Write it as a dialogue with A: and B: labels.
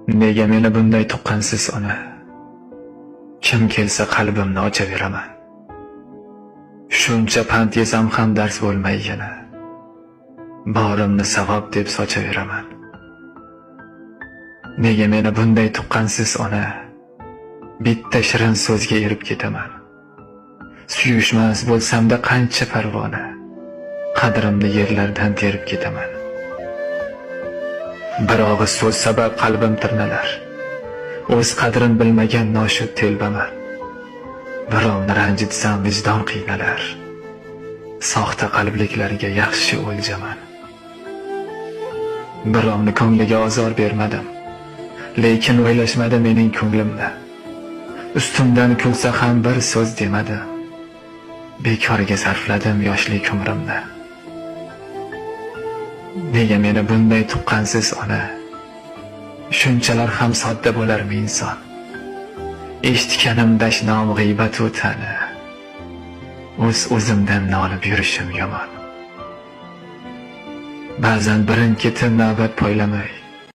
A: Nega meni bunday tuqqansiz ona? Kim kelsa qalbimni ochaveraman. Shuncha pand yesam ham dars bo'lmay yana. Borimni savob deb sochaveraman. Nega meni bunday tuqqansiz ona? Bitta shirin so'zga erib ketaman. Suyushmas bo'lsamda qancha parvona, qadrimni yerlardan terib ketaman. Bir og'iz so'z sabab qalbim tirnalar. O'z qadrin bilmagan noshud telbaman. Birovni ranjitsam vijdon qiynalar. Soxta qalbliklarga yaxshi o'ljaman. Birovni ko'ngliga ozor bermadim, lekin o'ylashmadi mening ko'nglimni. Ustimdan kulsa ham bir so'z demadim. Bekorga sarfladim yoshlik umrimni. Nega meni bunday tuqqansiz ona? Shunchalar ham sodda bo'larmi inson? Eshitganim dashnom g'iybat o'tani. O'zimdan nolib yurishim yomon. Ba'zan birin-ketin navbat poylamay